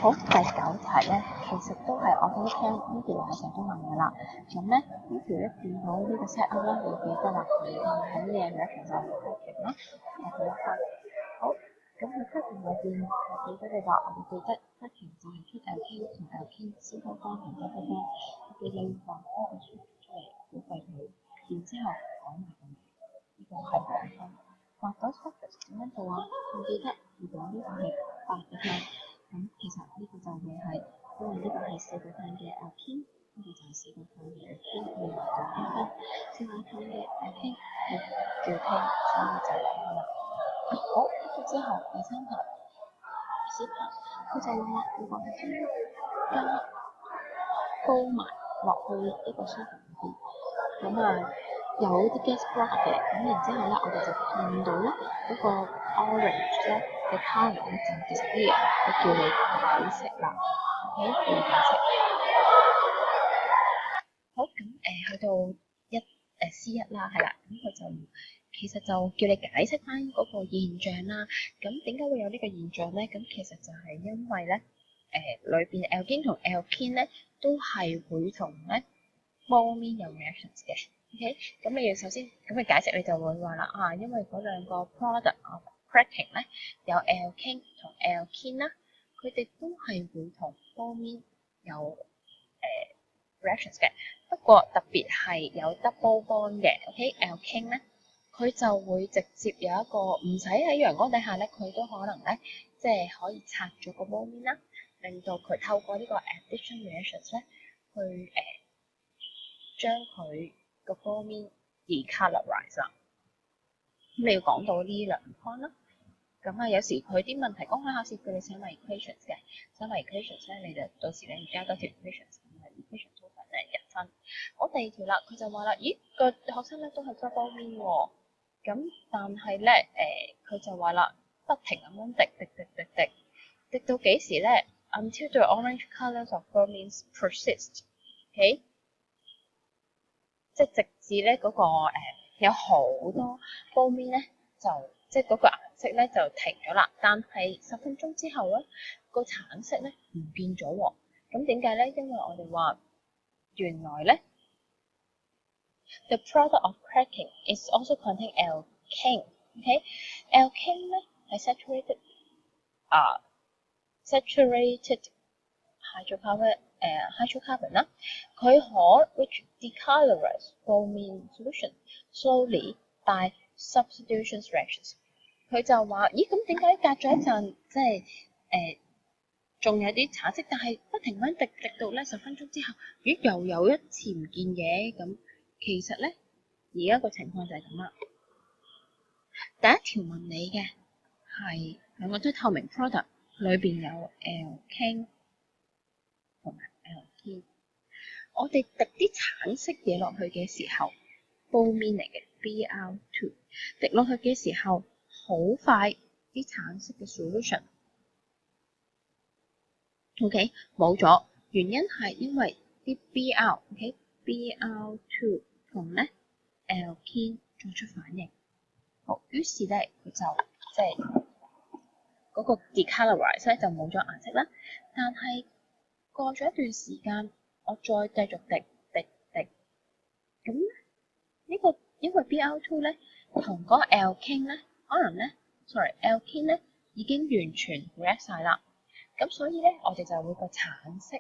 好，第9題咧，其實都係我哋聽呢條係成日都問嘅啦。咁咧，呢條一見到呢個 set up 咧，會記得啦，佢喺咩 reaction 就係 cracking 啦。第一分。好，咁佢 cracking 裏邊係記得嘅話，我哋記得 cracking 就係 keep alkane 同 alkane 先開方同得分。我哋要畫嗰個出嚟，估計佢，然之後講埋個名，呢個係2分。畫到 structure 點樣做啊？我記得如果呢個係8嘅話，咁其實呢個就會係，因為呢個係4個碳嘅 alkene， 呢個就係4個碳嘅 alkene， 會畫到1分。4個碳嘅 alkene 係叫烴，所以就2分啦。好，跟住之後第3題 C 題，佢就話如果係加高埋落去呢個 structure 裏邊，咁啊有啲 gas block 嘅，咁然之後咧，我哋就見到咧嗰個 orange 咧嘅 colour 咧就 disappear，佢叫你解釋啦。OK， 叫你解釋。好，咁去到C1啦，係啦，咁佢就其實就叫你解釋翻嗰個現象啦。咁點解會有呢個現象咧？咁其實就係因為咧裏邊 alkene 同 alkene 咧都係會同咧bromine有 reactions 嘅。OK， 咁你要首先咁嘅解釋，你就會話啦因為嗰兩個 product of cracking 咧有 alkane 同 alkene 啦，佢哋都係會同 bromine 有reactions 嘅。不過特別係有 double bond 嘅 ，OK，alkane 咧，佢就會直接有一個唔使喺陽光底下咧，佢都可能咧即係可以拆咗個 bromine 啦，令到佢透過呢個 addition reactions 咧去將佢個 bromine decolorize 啦。咁你要講到呢兩 point 啦。咁有時佢啲問題公開考試叫你寫埋 equations 嘅，寫埋 equations 咧，你就到時你加多條 equations， 咁係 equation 部分咧1分。好，第2條啦，佢就話啦，咦個學生咧都係 double mean 喎，咁但係咧佢就話啦，不停咁樣滴到幾時咧 ？Until the orange colours of bromine persist，OK，即係直至咧嗰個有好多 bromine 咧就即係嗰個顏色咧就停咗啦，但係10分鐘之後咧個橙色咧唔見咗喎。咁點解咧？因為我哋話原來咧 the product of cracking is also contain alkane。OK，alkane 咧係 saturated hydrocarbon 啦，佢可 which decolorize bromine solution slowly by substitution reactions。佢就話：咦，咁點解隔咗一陣，即係仲有啲橙色，但係不停咁滴到咧10分鐘之後，咦又有一次唔見嘅？咁其實咧，而家個情況就係咁啦。第一條問你嘅係兩個都透明 product， 裏邊有 alkane 同埋 alkene。我哋滴啲橙色嘢落去嘅時候 bromine 嚟嘅 Br2， 滴落去嘅時候。好快啲橙色嘅 solution，OK 冇咗，原因係因為啲 Br，OK，Br2 同咧 alkene 作出反應，好，於是咧佢就即係嗰個 decolorize 咧就冇咗顏色啦。但係過咗一段時間，我再繼續滴，咁呢個因為 Br2 咧同嗰個 alkene 咧。可能咧 ，alkene 咧已經完全 react 晒啦，咁所以咧我哋就會個橙色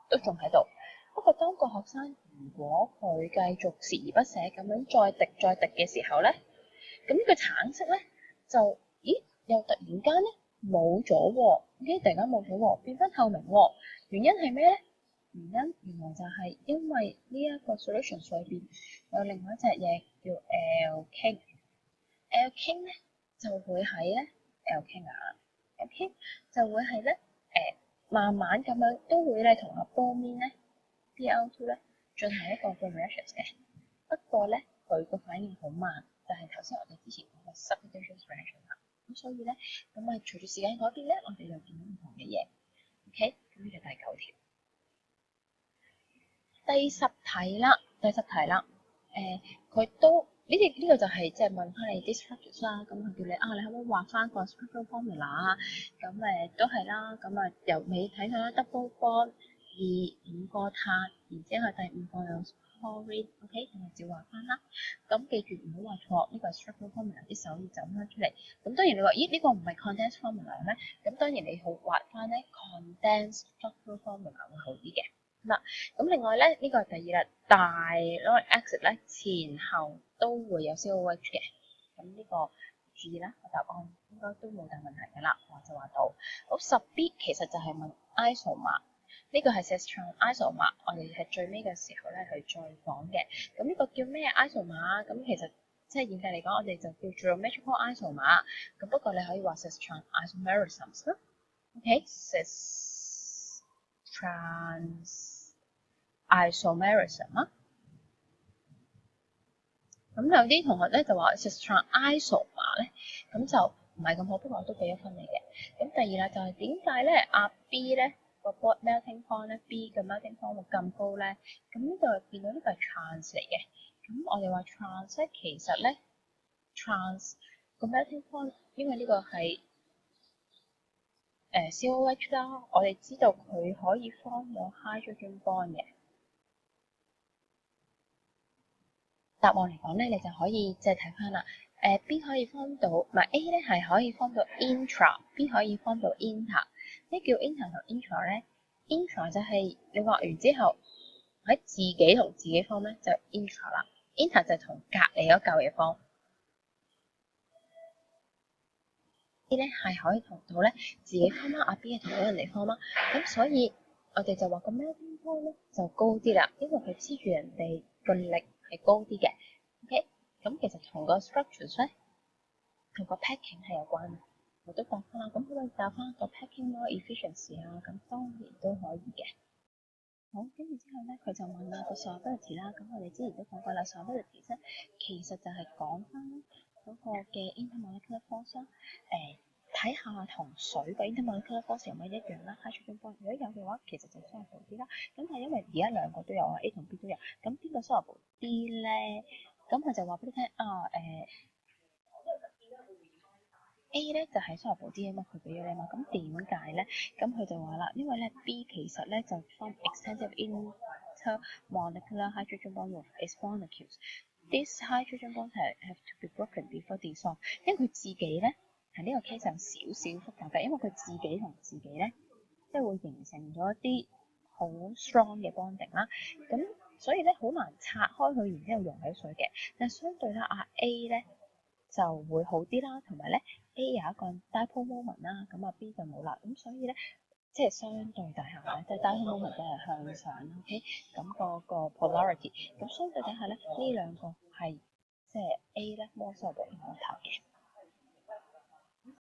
都仲喺度。不過當個學生如果佢繼續鍥而不捨咁樣再滴嘅時候咧，咁呢個橙色咧就又突然間咧冇咗喎，突然間冇咗喎，變翻透明喎。原因係咩咧？原來就係因為呢一個 solution 裏邊有另外一隻嘢叫 alkane。alkane 咧就會喺咧 alkane 就會係咧慢慢咁樣都會咧同阿 bromine 咧 Br2 咧進行一個嘅 reactions 嘅。不過咧佢個反應好慢，就係頭先我哋之前講嘅 substitution reaction 啦。咁所以咧咁隨住時間改變咧，我哋又見到唔同嘅嘢。OK， 咁呢就第9條。第10題啦，佢都呢個就係即係問翻你啲 structures 啦，咁佢叫你啊，你可唔可以畫翻個 structural formula 啊？咁都係啦，咁由尾睇到啦 double bond 5個碳，然之後第5個有 chlorine，OK，咁就照畫翻啦。咁記住唔好畫錯，呢個係 structural formula，啲手要走翻出嚟。咁當然你話咦呢個唔係 condensed formula 咩？咁當然你好畫翻咧 condensed structural formula 會好啲嘅。嗱，咁另外咧，呢個係第二啦，大 lactic acid 咧前後都會有 COH 嘅，咁呢個注意啦，個答案應該都冇大問題㗎啦，我就話到。好10B 其實就係問 isomer，呢個係 cis-trans isomer，我哋係最尾嘅時候咧去再講嘅。咁呢個叫咩 isomer？咁其實即係嚴格嚟講，我哋就叫 geometrical isomer，咁不過你可以話 cis-trans isomerisms 啦。OK，cis-trans isomerism 啦，咁有啲同學咧就話 cis-trans isomer 咧，咁就唔係咁好，不過我都俾咗分你嘅。咁第二啦就係點解咧阿 B 咧個 board melting point 咧 B 嘅 melting point 會咁高咧？咁呢度見到呢個係 trans 嚟嘅，咁我哋話 trans 咧其實咧 trans 個 melting point 因為呢個係COH 啦，我哋知道佢可以 form 到 hydrogen bond 嘅。答案嚟講咧，你就可以即係睇翻啦。B 可以 form 到，唔係 A 咧係可以 form 到 intra，B 可以 form 到 inter。咩叫 inter 同 intra 咧 ？intra 就係你畫完之後喺自己同自己 form 咧，就 intra 啦。inter 就係同隔離嗰嚿嘢 form。A 咧係可以同到咧自己 form 啦，阿 B 係同到人哋 form 啦。咁所以我哋就話個 melting point 咧就高啲啦，因為佢黐住人哋個力係高啲嘅。OK，咁其實同個 structures 咧，同個 packing 係有關嘅。我都答翻啦，咁可以答翻個 packing 咯 efficiency 啊，咁當然都可以嘅。好，跟住之後咧，佢就問啦個 solubility 啦，咁我哋之前都講過啦 solubility 咧其實就係講翻嗰個嘅 intermolecular force 啦。睇下同水個 intermolecular force 有冇一樣啦 hydrogen bond 如果有嘅話，其實就 soluble 啲啦。咁但係因為而家兩個都有啊 A 同 B 都有，咁邊個 soluble 啲咧？咁佢就話俾你聽啊A 咧就係 soluble 啲啊嘛，佢俾咗你嘛。咁點解咧？咁佢就話啦，因為咧 B 其實咧就 form extensive intermolecular hydrogen bond with its molecules. These hydrogen bonds have to be broken before dissolve。因為佢自己咧喺呢個 case 有少少複雜嘅，因為佢自己同自己咧即係會形成咗一啲好 strong 嘅 bonding 啦。咁所以咧好難拆開佢，然之後溶喺水嘅。但係相對咧A 咧就會好啲啦，同埋咧 A 有一個 dipole moment 啦，咁B 就冇啦，咁所以咧即係相對底下咧，即係 dipole moment 都係向上 ，OK，咁個 polarity，咁相對底下咧呢兩個係即係 A 咧 more soluble in water 嘅。